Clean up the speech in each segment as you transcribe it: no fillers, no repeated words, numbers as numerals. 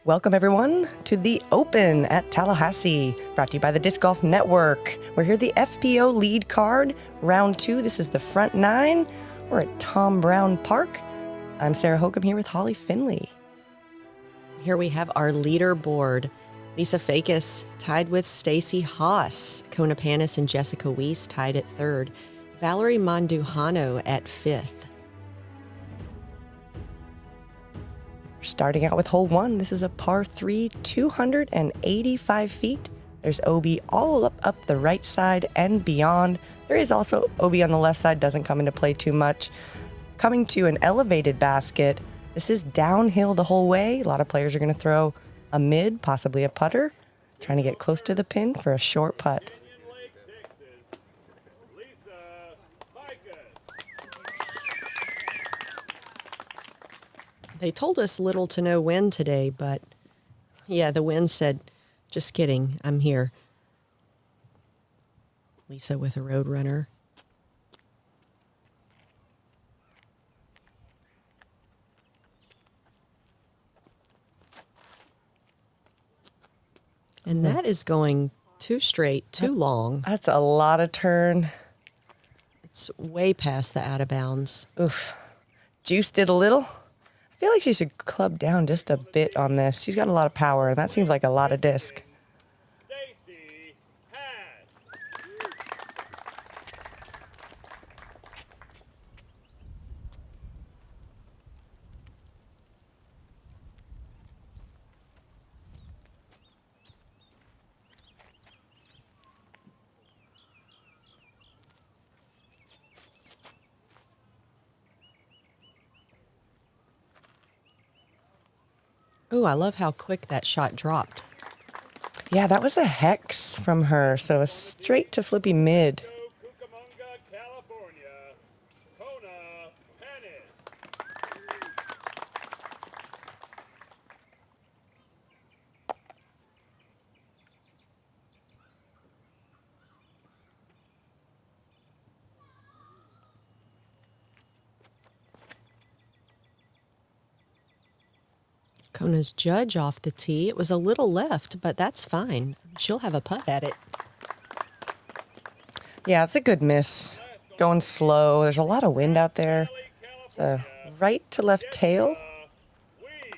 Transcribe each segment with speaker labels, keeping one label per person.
Speaker 1: Welcome, everyone, to the Open at Tallahassee, brought to you by the Disc Golf Network. We're here, the FPO lead card, round 2. This is the front 9. We're at Tom Brown Park. I'm Sarah Hokum here with Holly Finley.
Speaker 2: Here we have our leaderboard. Lisa Fajkus tied with Stacie Hass. Kona Panis and Jessica Weese tied at 3rd. Valerie Mandujano at 5th.
Speaker 1: Starting out with hole 1, this is a par 3, 285 feet. There's OB all up the right side and beyond. There is also OB on the left side, doesn't come into play too much. Coming to an elevated basket, this is downhill the whole way. A lot of players are going to throw a mid, possibly a putter, trying to get close to the pin for a short putt.
Speaker 2: They told us little to no wind today, but yeah, the wind said, just kidding, I'm here. Lisa with a Roadrunner. And that is going too straight, too long.
Speaker 1: That's a lot of turn.
Speaker 2: It's way past the out of bounds.
Speaker 1: Oof. Juiced it a little. I feel like she should club down just a bit on this. She's got a lot of power, and that seems like a lot of disc.
Speaker 3: Stacie Hass.
Speaker 2: Ooh, I love how quick that shot dropped.
Speaker 1: Yeah, that was a hex from her, so a straight to flippy mid.
Speaker 3: Cucamonga, California. Kona Panis.
Speaker 2: Kona's judge off the tee. It was a little left, but that's fine. She'll have a putt at it.
Speaker 1: Yeah, it's a good miss. Going slow. There's a lot of wind out there. It's a right to left tail.
Speaker 3: Weese.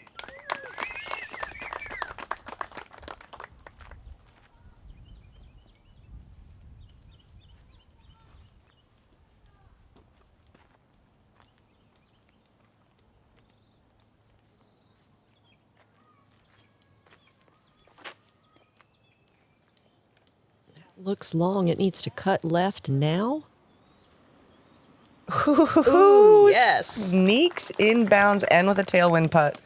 Speaker 2: Looks long. It needs to cut left now.
Speaker 1: Ooh,
Speaker 2: yes.
Speaker 1: Sneaks inbounds and with a tailwind putt.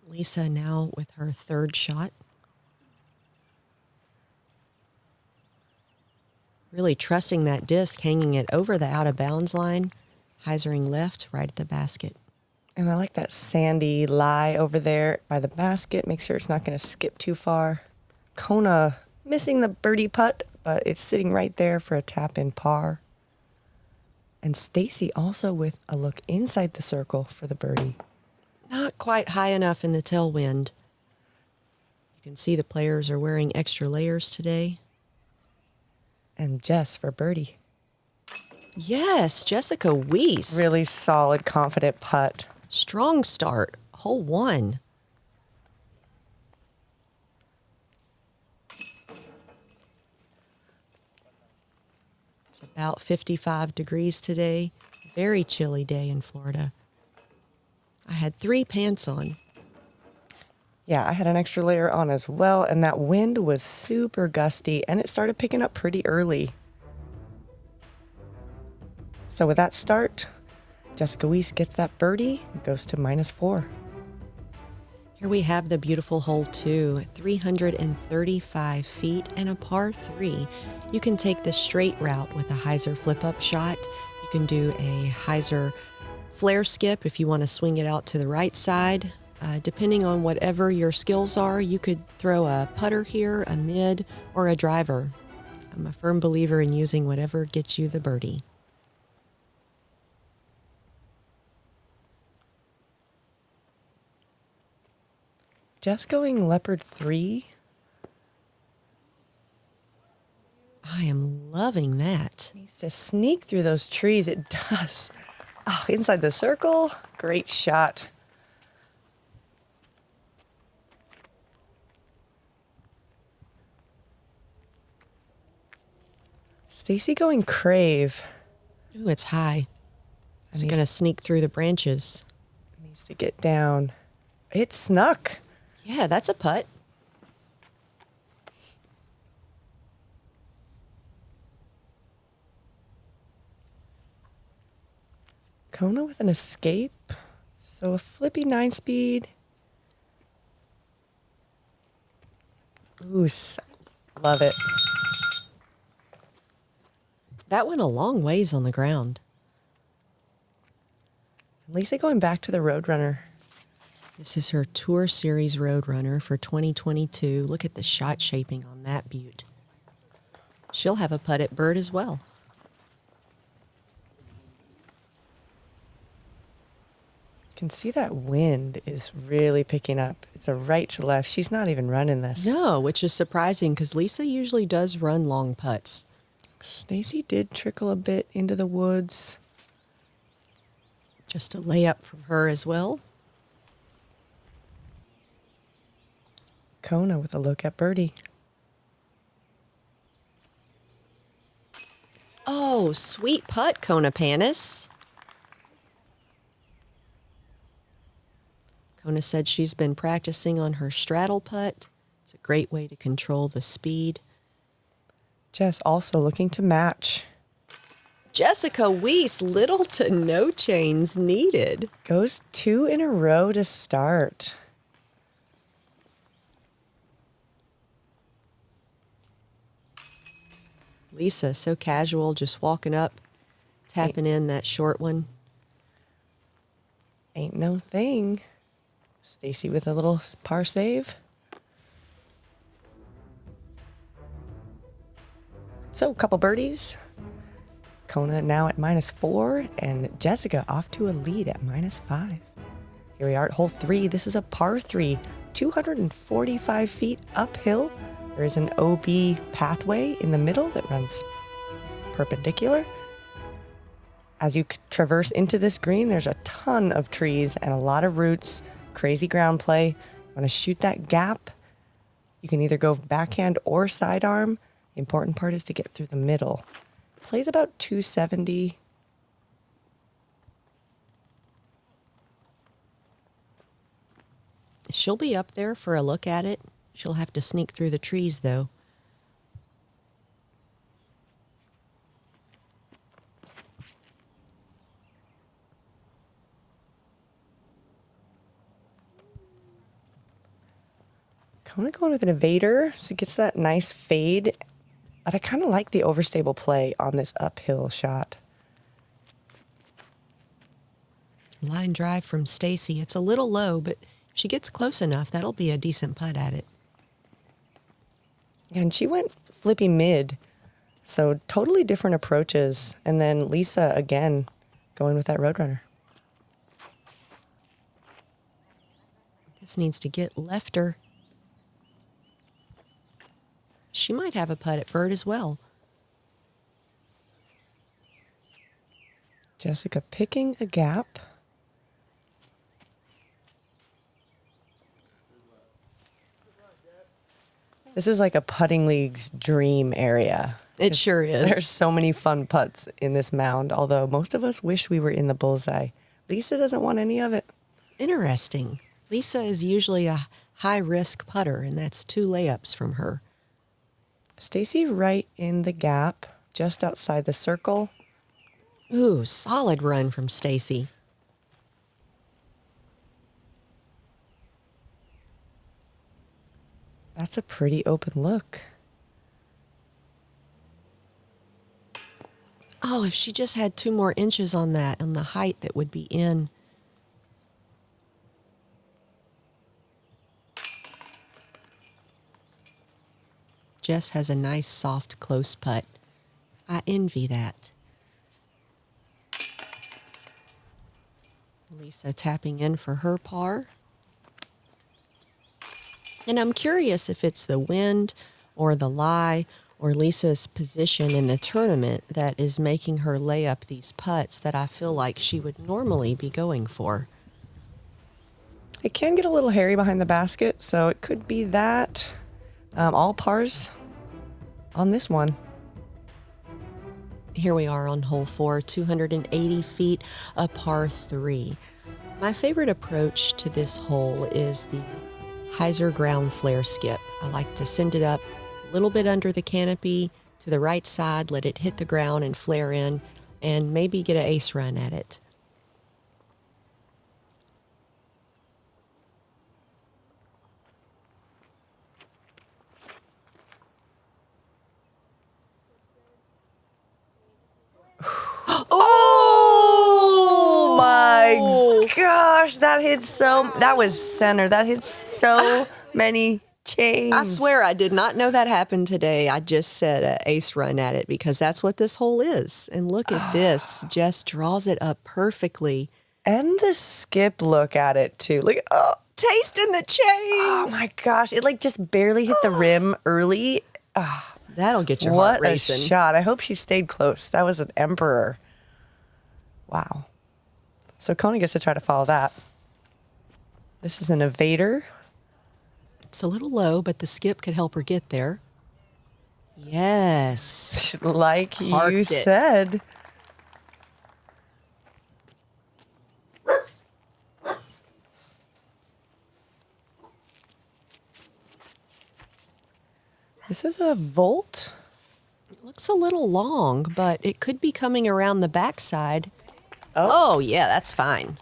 Speaker 2: Lisa now with her 3rd shot. Really trusting that disc, hanging it over the out of bounds line, hyzering left, right at the basket.
Speaker 1: And I like that sandy lie over there by the basket. Make sure it's not going to skip too far. Kona missing the birdie putt, but it's sitting right there for a tap-in par. And Stacie also with a look inside the circle for the birdie.
Speaker 2: Not quite high enough in the tailwind. You can see the players are wearing extra layers today.
Speaker 1: And Jess for birdie.
Speaker 2: Yes, Jessica Weese.
Speaker 1: Really solid, confident putt.
Speaker 2: Strong start. Hole 1. It's about 55 degrees today. Very chilly day in Florida. I had 3 pants on.
Speaker 1: Yeah, I had an extra layer on as well, and that wind was super gusty, and it started picking up pretty early. So with that start, Jessica Weese gets that birdie, goes to -4.
Speaker 2: Here we have the beautiful hole 2, 335 feet and a par 3. You can take the straight route with a hyzer flip-up shot. You can do a hyzer flare skip if you want to swing it out to the right side. Depending on whatever your skills are, you could throw a putter here, a mid, or a driver. I'm a firm believer in using whatever gets you the birdie.
Speaker 1: Just going leopard 3.
Speaker 2: I am loving that.
Speaker 1: Needs to sneak through those trees. It does. Oh, inside the circle. Great shot. Stacie going crave.
Speaker 2: Ooh, it's high. Is it
Speaker 1: Needs-
Speaker 2: going to sneak through the branches?
Speaker 1: Needs to get down. It snuck.
Speaker 2: Yeah, that's a putt.
Speaker 1: Kona with an escape. So a flippy 9-speed. Ooh, love it.
Speaker 2: That went a long ways on the ground.
Speaker 1: Lisa going back to the Roadrunner.
Speaker 2: This is her Tour Series Roadrunner for 2022. Look at the shot shaping on that butte. She'll have a putt at bird as well.
Speaker 1: You can see that wind is really picking up. It's a right to left. She's not even running this.
Speaker 2: No, which is surprising because Lisa usually does run long putts.
Speaker 1: Stacie did trickle a bit into the woods.
Speaker 2: Just a layup from her as well.
Speaker 1: Kona with a look at birdie.
Speaker 2: Oh, sweet putt, Kona Panis. Kona said she's been practicing on her straddle putt. It's a great way to control the speed.
Speaker 1: Jess also looking to match.
Speaker 2: Jessica Weese, little to no chains needed.
Speaker 1: Goes 2 in a row to start.
Speaker 2: Lisa, so casual, just walking up, tapping in that short one.
Speaker 1: Ain't no thing. Stacie with a little par save. So, a couple birdies. Kona now at -4, and Jessica off to a lead at -5. Here we are at hole 3. This is a par 3, 245 feet uphill. There is an OB pathway in the middle that runs perpendicular. As you traverse into this green, there's a ton of trees and a lot of roots, crazy ground play. You want to shoot that gap. You can either go backhand or sidearm. The important part is to get through the middle. Plays about 270.
Speaker 2: She'll be up there for a look at it. She'll have to sneak through the trees, though.
Speaker 1: Kona going with an evader, so it gets that nice fade. But I kind of like the overstable play on this uphill shot.
Speaker 2: Line drive from Stacie. It's a little low, but if she gets close enough, that'll be a decent putt at it.
Speaker 1: And she went flippy mid, so totally different approaches. And then Lisa, again, going with that Roadrunner.
Speaker 2: This needs to get lefter. She might have a putt at bird as well.
Speaker 1: Jessica picking a gap. This is like a putting league's dream area.
Speaker 2: It sure is.
Speaker 1: There's so many fun putts in this mound, although most of us wish we were in the bullseye. Lisa doesn't want any of it.
Speaker 2: Interesting. Lisa is usually a high-risk putter, and that's 2 layups from her.
Speaker 1: Stacie right in the gap, just outside the circle.
Speaker 2: Ooh, solid run from Stacie.
Speaker 1: That's a pretty open look.
Speaker 2: Oh, if she just had 2 more inches on that, on the height that would be in. Jess has a nice, soft, close putt. I envy that. Lisa tapping in for her par. And I'm curious if it's the wind or the lie or Lisa's position in the tournament that is making her lay up these putts that I feel like she would normally be going for.
Speaker 1: It can get a little hairy behind the basket, so it could be that. All pars on this one.
Speaker 2: Here we are on hole 4, 280 feet, a par 3. My favorite approach to this hole is the hyzer ground flare skip. I like to send it up a little bit under the canopy to the right side, let it hit the ground and flare in, and maybe get an ace run at it.
Speaker 1: Oh my gosh, that was center. That hit so many chains.
Speaker 2: I swear I did not know that happened today. I just said an ace run at it because that's what this hole is. And look at this, just draws it up perfectly.
Speaker 1: And the skip look at it too. Like,
Speaker 2: Tasting the chains.
Speaker 1: oh my gosh, it like just barely hit the rim early.
Speaker 2: That'll get your heart
Speaker 1: What a
Speaker 2: racing.
Speaker 1: shot. I hope she stayed close. That was an emperor. Wow. So Kona gets to try to follow that. This is an evader.
Speaker 2: It's a little low, but the skip could help her get there. Yes.
Speaker 1: Like you
Speaker 2: Parked it.
Speaker 1: said. This is a volt.
Speaker 2: It looks a little long, but it could be coming around the backside. Oh, yeah, that's fine.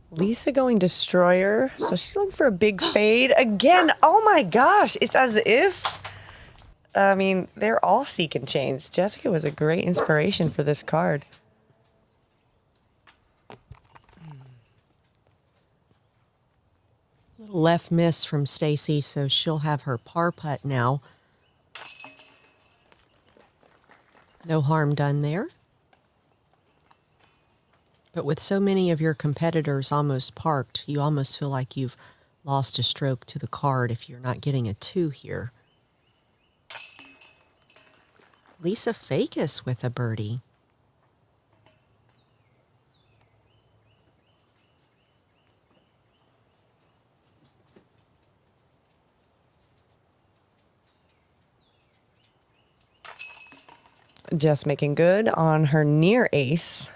Speaker 1: Lisa going destroyer. So she's looking for a big fade. Again, oh my gosh. It's as if, I mean, they're all seeking chains. Jessica was a great inspiration for this card.
Speaker 2: Little left miss from Stacie, so she'll have her par putt now. No harm done there. But with so many of your competitors almost parked, you almost feel like you've lost a stroke to the card if you're not getting a 2 here. Lisa Fajkus with a birdie.
Speaker 1: Just making good on her near ace.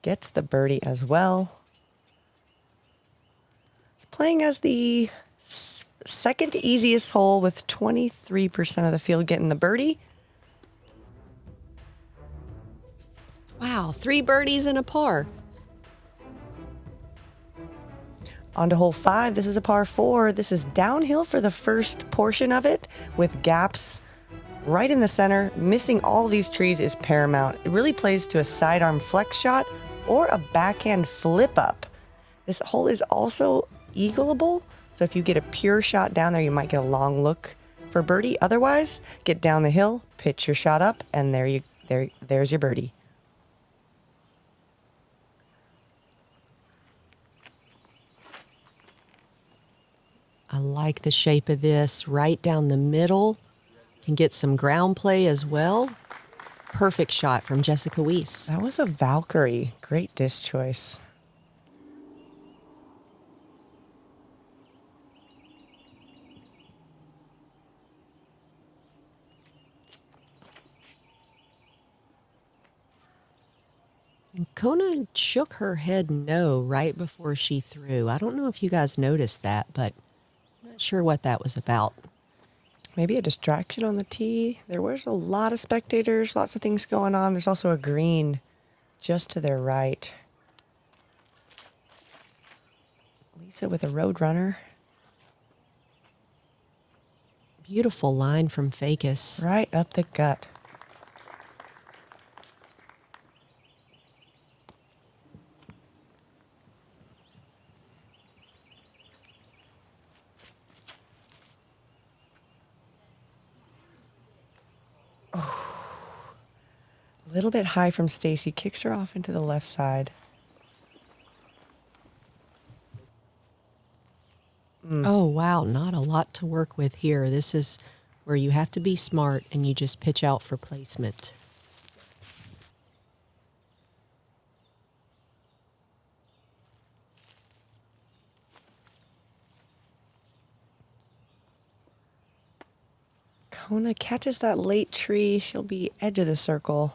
Speaker 1: Gets the birdie as well. It's playing as the second easiest hole with 23% of the field getting the birdie.
Speaker 2: Wow, 3 birdies and a par.
Speaker 1: On to hole 5. This is a par 4. This is downhill for the first portion of it with gaps right in the center. Missing all these trees is paramount. It really plays to a sidearm flex shot or a backhand flip up. This hole is also eagleable, so if you get a pure shot down there, you might get a long look for birdie. Otherwise, get down the hill, pitch your shot up, and there's your birdie.
Speaker 2: I like the shape of this. Right down the middle. Can get some ground play as well. Perfect shot from Jessica Weese.
Speaker 1: That was a Valkyrie. Great disc choice.
Speaker 2: And Kona shook her head no right before she threw. I don't know if you guys noticed that, but I'm not sure what that was about.
Speaker 1: Maybe a distraction on the tee. There was a lot of spectators, lots of things going on. There's also a green just to their right. Lisa with a road runner.
Speaker 2: Beautiful line from Fajkus.
Speaker 1: Right up the gut. little bit high from Stacie. Kicks her off into the left side.
Speaker 2: Oh, wow. Not a lot to work with here. This is where you have to be smart and you just pitch out for placement.
Speaker 1: Kona catches that late tree. She'll be edge of the circle.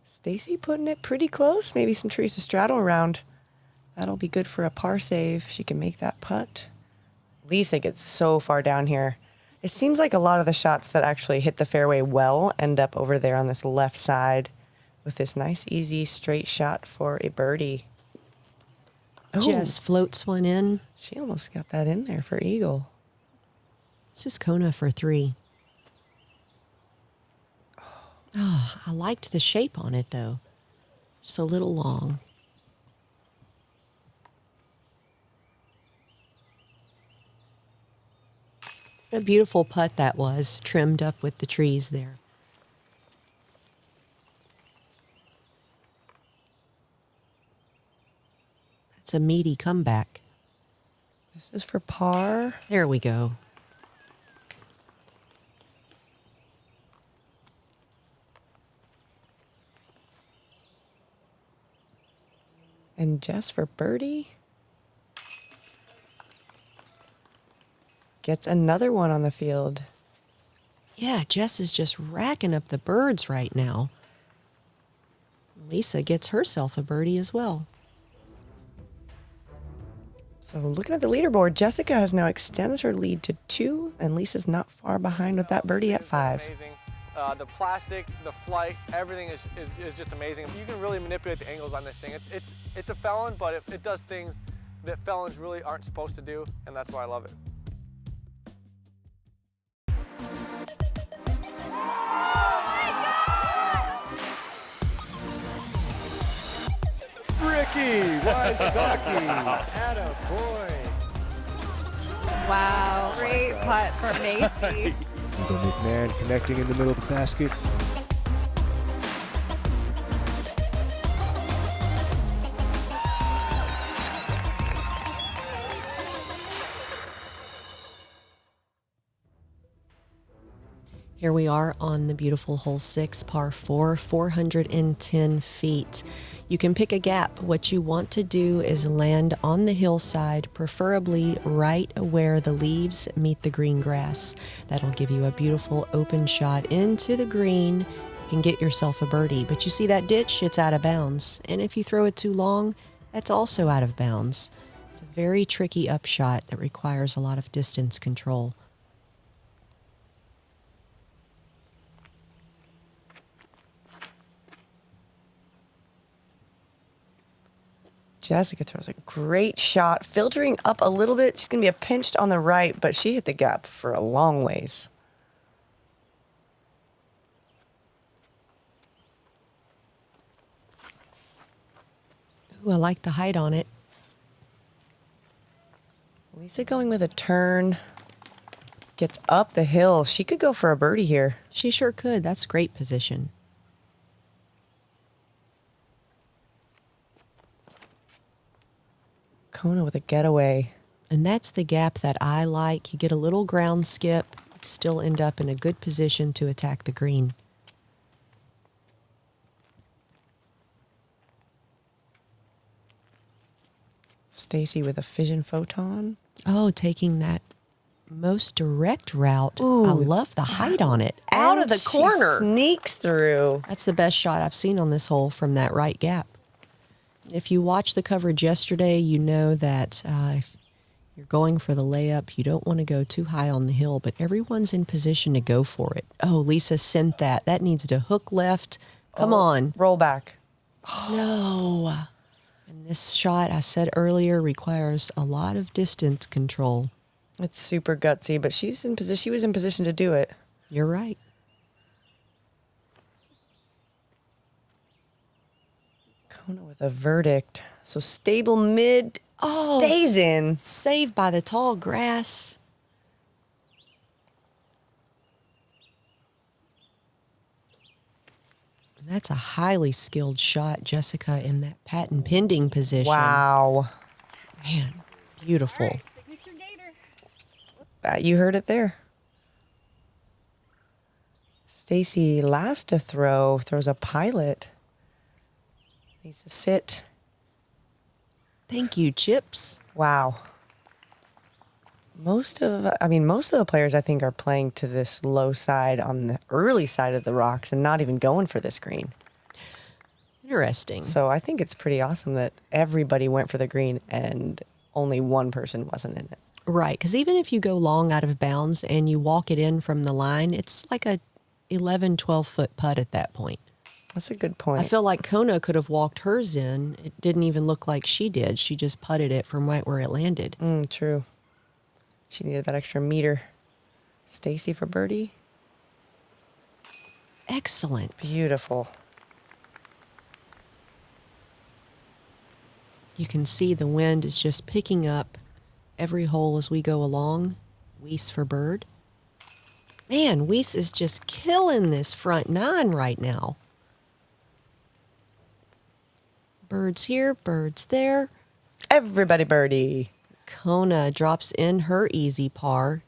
Speaker 1: Stacie putting it pretty close. Maybe some trees to straddle around. That'll be good for a par save. She can make that putt. Lisa gets so far down here. It seems like a lot of the shots that actually hit the fairway well end up over there on this left side with this nice, easy, straight shot for a birdie. Oh,
Speaker 2: Just floats one in.
Speaker 1: she almost got that in there for eagle.
Speaker 2: This is Kona for 3. Oh, I liked the shape on it, though. Just a little long. A beautiful putt that was, trimmed up with the trees there. That's a meaty comeback.
Speaker 1: This is for par.
Speaker 2: There we go.
Speaker 1: And Jess for birdie. Gets another one on the field.
Speaker 2: Yeah, Jess is just racking up the birds right now. Lisa gets herself a birdie as well.
Speaker 1: So looking at the leaderboard, Jessica has now extended her lead to 2, and Lisa's not far behind with that birdie at 5.
Speaker 4: Amazing. The plastic, the flight, everything is just amazing. You can really manipulate the angles on this thing. It's a felon, but it does things that felons really aren't supposed to do, and that's why I love it.
Speaker 5: Ricky Wysocki. Atta boy.
Speaker 6: Wow, great putt from Macy.
Speaker 5: The McMahon connecting in the middle of the basket.
Speaker 2: Here we are on the beautiful hole 6, par 4, 410 feet. You can pick a gap. What you want to do is land on the hillside, preferably right where the leaves meet the green grass. That'll give you a beautiful open shot into the green. You can get yourself a birdie, but you see that ditch? It's out of bounds. And if you throw it too long, that's also out of bounds. It's a very tricky upshot that requires a lot of distance control.
Speaker 1: Jessica throws a great shot, filtering up a little bit. She's going to be a pinched on the right, but she hit the gap for a long ways.
Speaker 2: Ooh, I like the height on it.
Speaker 1: Lisa going with a turn. Gets up the hill. She could go for a birdie here.
Speaker 2: She sure could. That's great position.
Speaker 1: Kona with a getaway.
Speaker 2: And that's the gap that I like. You get a little ground skip, still end up in a good position to attack the green.
Speaker 1: Stacie with a fission photon.
Speaker 2: Oh, taking that most direct route.
Speaker 1: Ooh,
Speaker 2: I love the height on it. Out of
Speaker 1: And
Speaker 2: the
Speaker 1: she
Speaker 2: corner.
Speaker 1: sneaks through.
Speaker 2: That's the best shot I've seen on this hole from that right gap. If you watched the coverage yesterday, you know that if you're going for the layup, you don't want to go too high on the hill, but everyone's in position to go for it. Oh, Lisa sent that. That needs to hook left. Come on.
Speaker 1: Roll back.
Speaker 2: No. And this shot, I said earlier, requires a lot of distance control.
Speaker 1: It's super gutsy, but she's in position. She was in position to do it.
Speaker 2: You're right.
Speaker 1: Kona with a verdict. So stable mid
Speaker 2: Oh,
Speaker 1: Stays in.
Speaker 2: Saved by the tall grass. And that's a highly skilled shot, Jessica, in that patent pending position.
Speaker 1: Wow.
Speaker 2: Man, beautiful.
Speaker 6: Signature gator.
Speaker 1: You heard it there. Stacie, last to throw, throws a pilot. Needs to sit.
Speaker 2: Thank you, Chips.
Speaker 1: Wow. Most of the players I think are playing to this low side on the early side of the rocks and not even going for this green.
Speaker 2: Interesting.
Speaker 1: So I think it's pretty awesome that everybody went for the green and only one person wasn't in it.
Speaker 2: Right, because even if you go long out of bounds and you walk it in from the line, it's like a 11, 12-foot putt at that point.
Speaker 1: That's a good point.
Speaker 2: I feel like Kona could have walked hers in. It didn't even look like she did. She just putted it from right where it landed.
Speaker 1: True. She needed that extra meter. Stacie for birdie.
Speaker 2: Excellent.
Speaker 1: Beautiful.
Speaker 2: You can see the wind is just picking up every hole as we go along. Weese for bird. Man, Weese is just killing this front nine right now. Birds here, birds there.
Speaker 1: Everybody birdie.
Speaker 2: Kona drops in her easy par.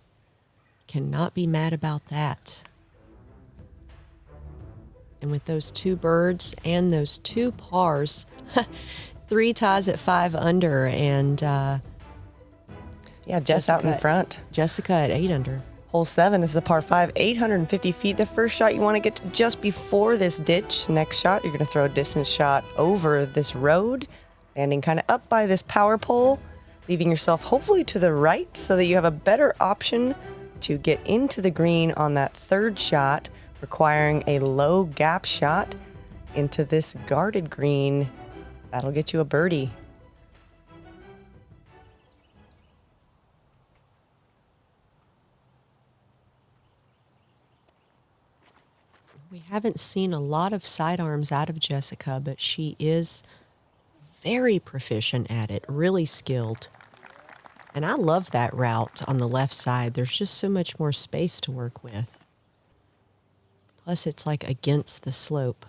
Speaker 2: Cannot be mad about that. And with those two birds and those two pars, 3 ties at 5 under, and
Speaker 1: Yeah, Jess out in front.
Speaker 2: Jessica at 8 under.
Speaker 1: Hole 7 is a par 5, 850 feet. The first shot you want to get to just before this ditch. Next shot, you're going to throw a distance shot over this road, landing kind of up by this power pole, leaving yourself hopefully to the right so that you have a better option to get into the green on that third shot, requiring a low gap shot into this guarded green. That'll get you a birdie.
Speaker 2: We haven't seen a lot of sidearms out of Jessica, but she is very proficient at it, really skilled. And I love that route on the left side. There's just so much more space to work with. Plus, it's like against the slope.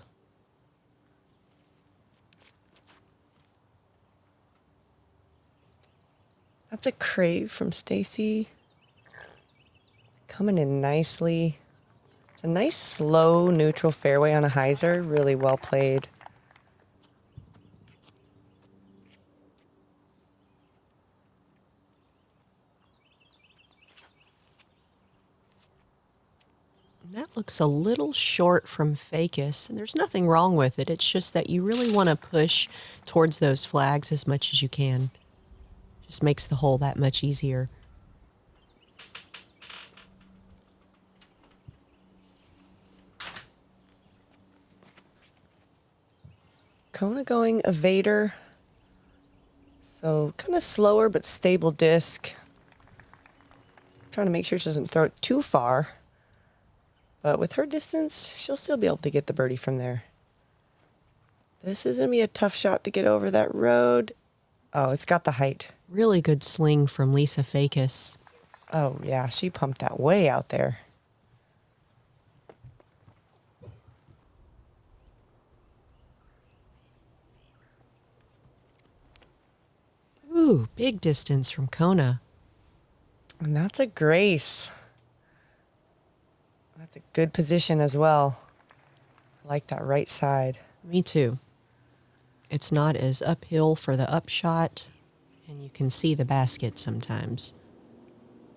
Speaker 1: That's a crave from Stacie. Coming in nicely. It's a nice, slow, neutral fairway on a hyzer. Really well played.
Speaker 2: That looks a little short from Fajkus, and there's nothing wrong with it. It's just that you really want to push towards those flags as much as you can. Just makes the hole that much easier.
Speaker 1: Kona going evader. So kind of slower but stable disc. Trying to make sure she doesn't throw it too far. But with her distance, she'll still be able to get the birdie from there. This is going to be a tough shot to get over that road. Oh, it's got the height.
Speaker 2: Really good sling from Lisa Fajkus.
Speaker 1: Oh, yeah, she pumped that way out there.
Speaker 2: Ooh, big distance from Kona.
Speaker 1: And that's a grace. That's a good position as well. I like that right side.
Speaker 2: Me too. It's not as uphill for the upshot, and you can see the basket sometimes.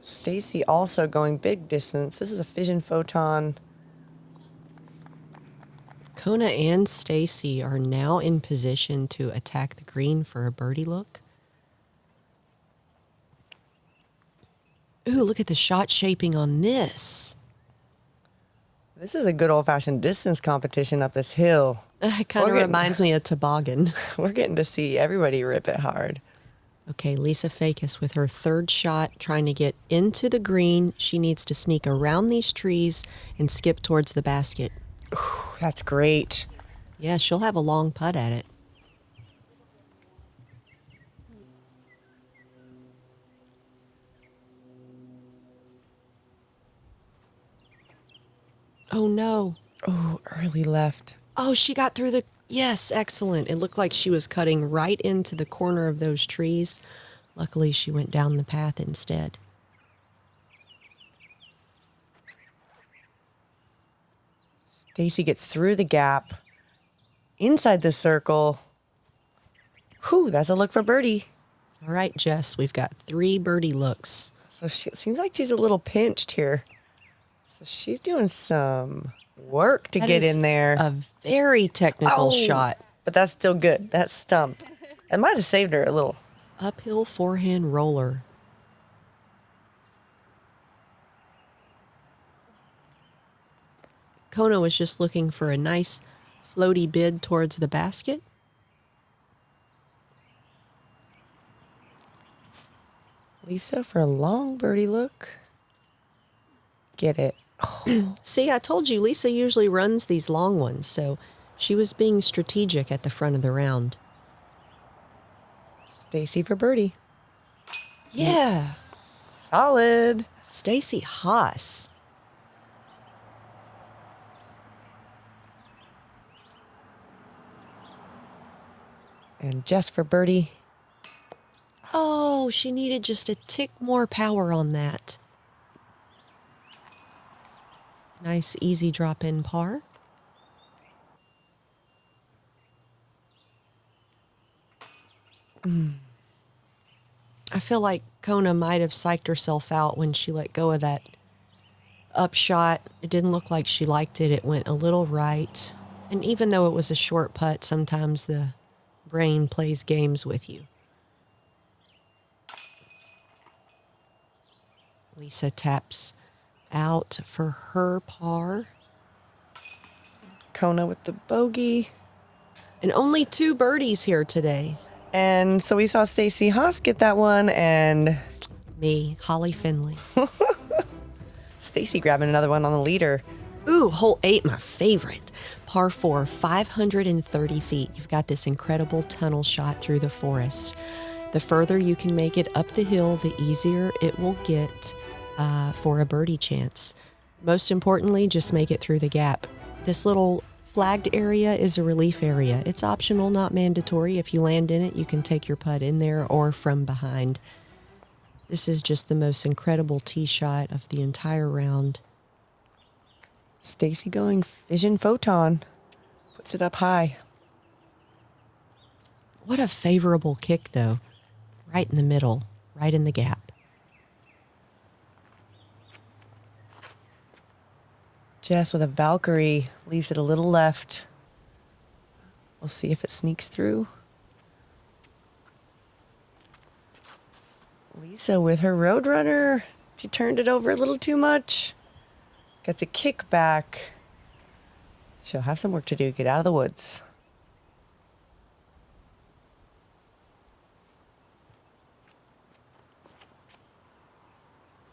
Speaker 1: Stacie also going big distance. This is a fission photon.
Speaker 2: Kona and Stacie are now in position to attack the green for a birdie look. Ooh, look at the shot shaping on this.
Speaker 1: This is a good old-fashioned distance competition up this hill.
Speaker 2: It kind of
Speaker 1: We're getting-
Speaker 2: reminds me of toboggan.
Speaker 1: We're getting to see everybody rip it hard.
Speaker 2: Okay, Lisa Fajkus with her third shot, trying to get into the green. She needs to sneak around these trees and skip towards the basket.
Speaker 1: That's great.
Speaker 2: Yeah, she'll have a long putt at it. Oh, no.
Speaker 1: Oh, early left.
Speaker 2: Oh, she got through the... Yes, excellent. It looked like she was cutting right into the corner of those trees. Luckily, she went down the path instead.
Speaker 1: Stacie gets through the gap. Inside the circle. Whew, that's a look for birdie.
Speaker 2: All right, Jess, we've got 3 birdie looks.
Speaker 1: So she seems like she's a little pinched here. So she's doing some work to
Speaker 2: That
Speaker 1: get
Speaker 2: is
Speaker 1: in there.
Speaker 2: A very technical shot.
Speaker 1: But that's still good. That stump. It might have saved her a little.
Speaker 2: Uphill forehand roller. Kona was just looking for a nice floaty bid towards the basket.
Speaker 1: Lisa for a long birdie look. Get it.
Speaker 2: See, I told you Lisa usually runs these long ones, so she was being strategic at the front of the round.
Speaker 1: Stacie for birdie.
Speaker 2: Yeah.
Speaker 1: Solid.
Speaker 2: Stacie Hass.
Speaker 1: And just for birdie.
Speaker 2: Oh, she needed just a tick more power on that. Nice, easy drop-in par. I feel like Kona might have psyched herself out when she let go of that upshot. It didn't look like she liked it. It went a little right. And even though it was a short putt, sometimes the brain plays games with you. Lisa taps out for her par.
Speaker 1: Kona with the bogey.
Speaker 2: And only 2 birdies here today.
Speaker 1: And so we saw Stacie Hass get that one, and
Speaker 2: Me, Holly Finley.
Speaker 1: Stacie grabbing another one on the leader.
Speaker 2: Ooh, hole 8, my favorite. Par 4, 530 feet. You've got this incredible tunnel shot through the forest. The further you can make it up the hill, the easier it will get for a birdie chance. Most importantly, just make it through the gap. This little flagged area is a relief area. It's optional, not mandatory. If you land in it, you can take your putt in there or from behind. This is just the most incredible tee shot of the entire round.
Speaker 1: Stacie going Vision Photon. Puts it up high.
Speaker 2: What a favorable kick, though. Right in the middle, right in the gap.
Speaker 1: Jess with a Valkyrie leaves it a little left. We'll see if it sneaks through. Lisa with her Roadrunner. She turned it over a little too much. Gets a kick back. She'll have some work to do. Get out of the woods.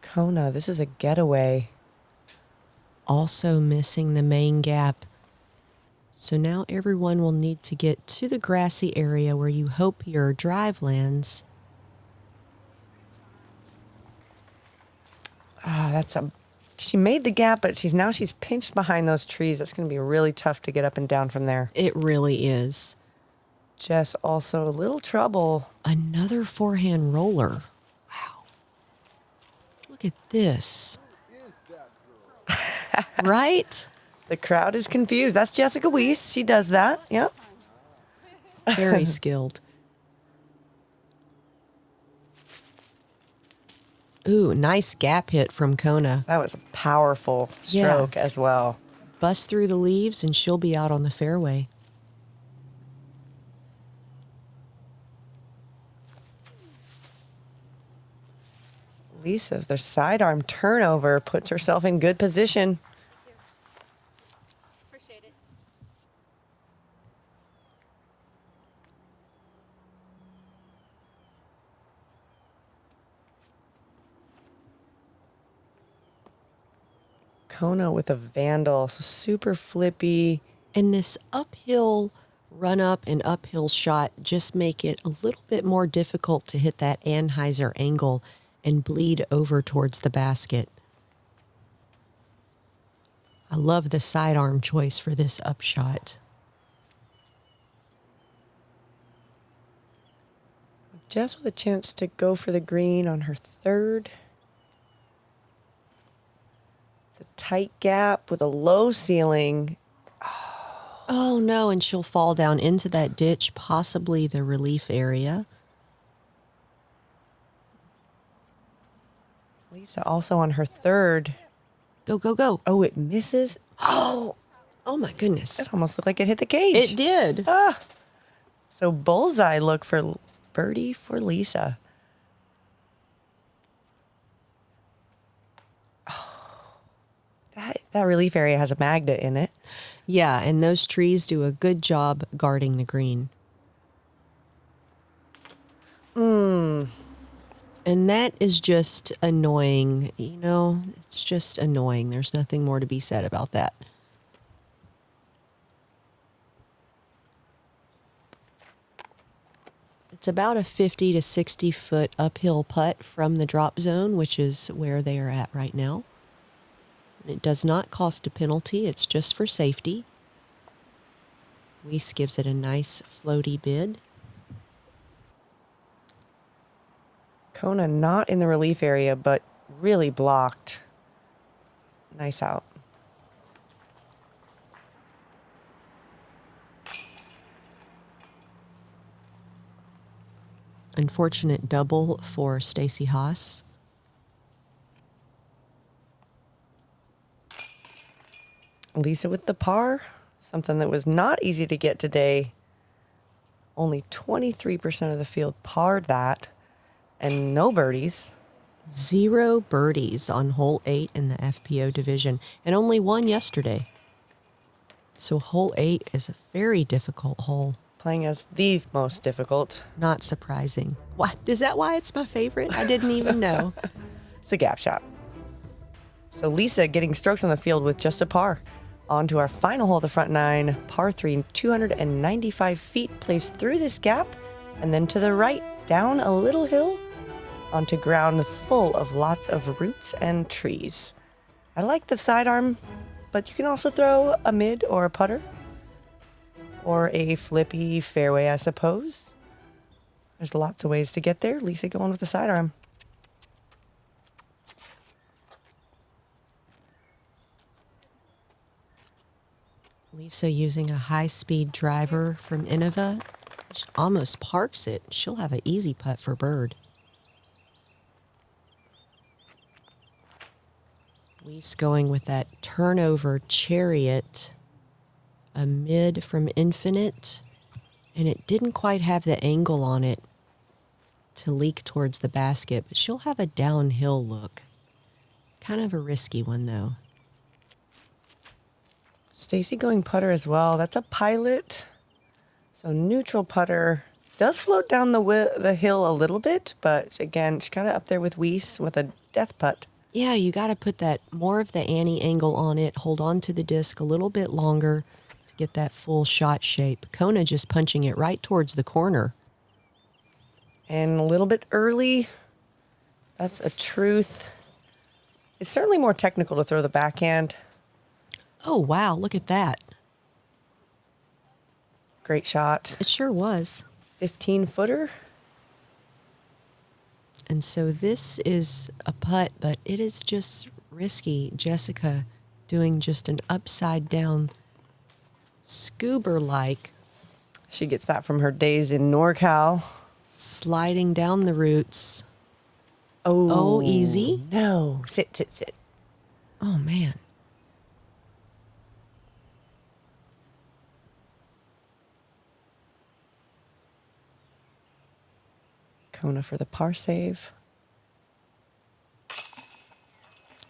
Speaker 1: Kona, this is a getaway.
Speaker 2: Also missing the main gap. So now everyone will need to get to the grassy area where you hope your drive lands.
Speaker 1: She made the gap, but she's pinched behind those trees. That's going to be really tough to get up and down from there.
Speaker 2: It really is.
Speaker 1: Jess also a little trouble.
Speaker 2: Another forehand roller. Wow. Look at this. Right?
Speaker 1: The crowd is confused. That's Jessica Weese. She does that. Yep.
Speaker 2: Very skilled. Ooh, nice gap hit from Kona.
Speaker 1: That was a powerful stroke as well.
Speaker 2: Bust through the leaves and she'll be out on the fairway.
Speaker 1: Lisa, their sidearm turnover puts herself in good position.
Speaker 6: Appreciate it.
Speaker 1: Kona with a Vandal, so super flippy.
Speaker 2: And this uphill run up and uphill shot just make it a little bit more difficult to hit that Anheuser angle and bleed over towards the basket. I love the sidearm choice for this upshot.
Speaker 1: Jess with a chance to go for the green on her third. It's a tight gap with a low ceiling.
Speaker 2: Oh no, and she'll fall down into that ditch, possibly the relief area.
Speaker 1: Lisa also on her third.
Speaker 2: Go, go, go.
Speaker 1: Oh, it misses. Oh,
Speaker 2: Oh my goodness.
Speaker 1: it almost looked like it hit the cage.
Speaker 2: It did.
Speaker 1: So bullseye look for birdie for Lisa. Oh, that relief area has a magnet in it.
Speaker 2: Yeah, and those trees do a good job guarding the green. And that is just annoying. You know, it's just annoying. There's nothing more to be said about that. It's about a 50 to 60 foot uphill putt from the drop zone, which is where they are at right now. It does not cost a penalty. It's just for safety. Weese gives it a nice floaty bid.
Speaker 1: Kona not in the relief area, but really blocked. Nice out.
Speaker 2: Unfortunate double for Stacie Hass.
Speaker 1: Lisa with the par, something that was not easy to get today. Only 23% of the field parred that, and no birdies.
Speaker 2: 0 birdies on hole 8 in the FPO division, and only 1 yesterday. So hole 8 is a very difficult hole.
Speaker 1: Playing as the most difficult.
Speaker 2: Not surprising. What? Is that why it's my favorite? I didn't even know.
Speaker 1: It's a gap shot. So Lisa getting strokes on the field with just a par. On to our final hole of the front 9, par 3, 295 feet, plays through this gap, and then to the right, down a little hill, onto ground full of lots of roots and trees. I like the sidearm, but you can also throw a mid or a putter, or a flippy fairway, I suppose. There's lots of ways to get there. Lisa going with the sidearm.
Speaker 2: Lisa using a high-speed driver from Innova. She almost parks it. She'll have an easy putt for bird. Weese going with that turnover chariot. A mid from Infinite. And it didn't quite have the angle on it to leak towards the basket, but she'll have a downhill look. Kind of a risky one, though.
Speaker 1: Stacie going putter as well. That's a pilot. So neutral putter. Does float down the hill a little bit, but again, she's kind of up there with Weese with a death putt.
Speaker 2: Yeah, you got to put that more of the Annie angle on it. Hold on to the disc a little bit longer to get that full shot shape. Kona just punching it right towards the corner.
Speaker 1: And a little bit early. That's a truth. It's certainly more technical to throw the backhand.
Speaker 2: Oh, wow, look at that.
Speaker 1: Great shot.
Speaker 2: It sure was.
Speaker 1: 15-footer.
Speaker 2: And so this is a putt, but it is just risky. Jessica doing just an upside down scuba-like.
Speaker 1: She gets that from her days in NorCal.
Speaker 2: Sliding down the roots.
Speaker 1: Oh,
Speaker 2: easy.
Speaker 1: No. Sit, sit, sit.
Speaker 2: Oh, man.
Speaker 1: Kona for the par save.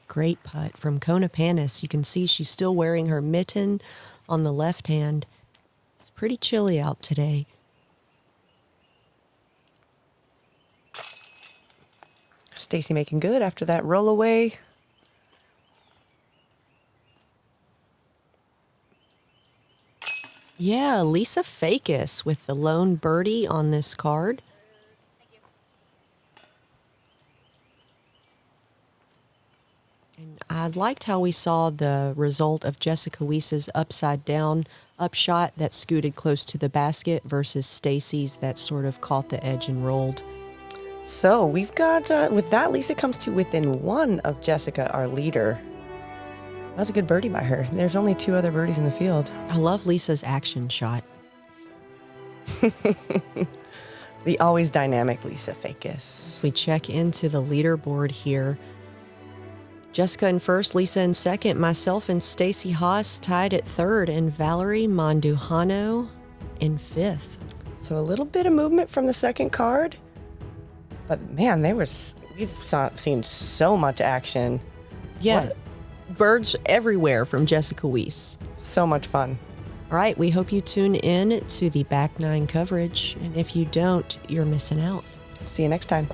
Speaker 2: Great putt from Kona Panis. You can see she's still wearing her mitten on the left hand. It's pretty chilly out today.
Speaker 1: Stacie making good after that roll away.
Speaker 2: Yeah, Lisa Fajkus with the lone birdie on this card. And I liked how we saw the result of Jessica Weese's upside down upshot that scooted close to the basket versus Stacie's that sort of caught the edge and rolled.
Speaker 1: So we've got, with that, Lisa comes to within one of Jessica, our leader. That was a good birdie by her. There's only 2 other birdies in the field.
Speaker 2: I love Lisa's action shot.
Speaker 1: The always dynamic Lisa Fajkus.
Speaker 2: We check into the leaderboard here. Jessica in first, Lisa in second, myself and Stacie Hass tied at third, and Valerie Mandujano in fifth.
Speaker 1: So a little bit of movement from the second card. But man, seen so much action.
Speaker 2: Yeah,
Speaker 1: What?
Speaker 2: birds everywhere from Jessica Weese.
Speaker 1: So much fun.
Speaker 2: All right, we hope you tune in to the Back Nine coverage, and if you don't, you're missing out.
Speaker 1: See you next time.